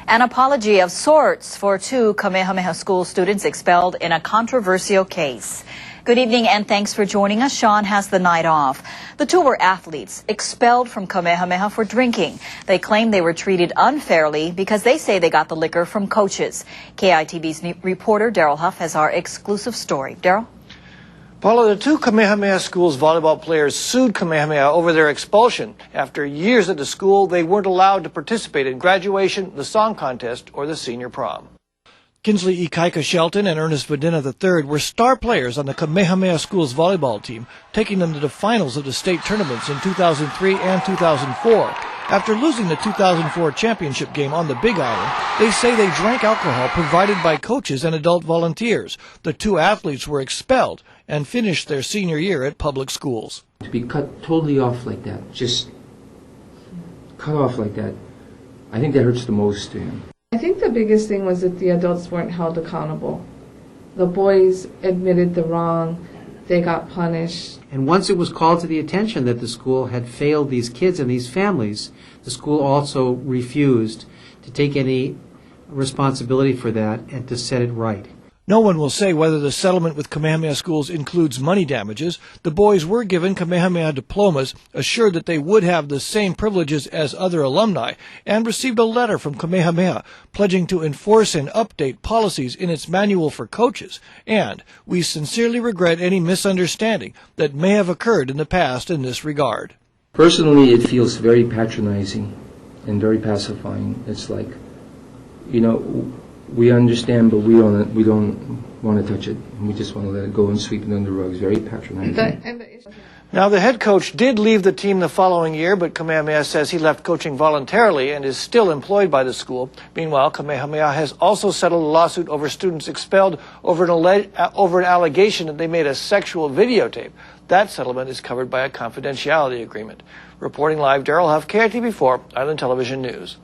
An apology of sorts for two Kamehameha school students expelled in a controversial case. Good evening and thanks for joining us. Sean has the night off. The two were athletes expelled from Kamehameha for drinking. They claim they were treated unfairly because they say they got the liquor from coaches. KITV's reporter Daryl Huff has our exclusive story. Daryl? Paula, the two Kamehameha schools volleyball players sued Kamehameha over their expulsion. After years at the school, they weren't allowed to participate in graduation, the song contest, or the senior prom. Kinsley Ikaika Shelton and Ernest Vadina III were star players on the Kamehameha School's volleyball team, taking them to the finals of the state tournaments in 2003 and 2004. After losing the 2004 championship game on the Big Island, they say they drank alcohol provided by coaches and adult volunteers. The two athletes were expelled and finished their senior year at public schools. To be cut totally off like that, just cut off like that, I think that hurts the most to him. I think the biggest thing was that the adults weren't held accountable. The boys admitted the wrong, they got punished. And once it was called to the attention that the school had failed these kids and these families, the school also refused to take any responsibility for that and to set it right. No one will say whether the settlement with Kamehameha schools includes money damages. The boys were given Kamehameha diplomas, assured that they would have the same privileges as other alumni, and received a letter from Kamehameha pledging to enforce and update policies in its manual for coaches. And we sincerely regret any misunderstanding that may have occurred in the past in this regard. Personally, it feels very patronizing and very pacifying. It's like, you know, we understand, but we don't want to touch it. We just want to let it go and sweep it under the rug. It's very patronizing. Now, the head coach did leave the team the following year, but Kamehameha says he left coaching voluntarily and is still employed by the school. Meanwhile, Kamehameha has also settled a lawsuit over students expelled over an allegation that they made a sexual videotape. That settlement is covered by a confidentiality agreement. Reporting live, Daryl Huff, KITV4, Island Television News.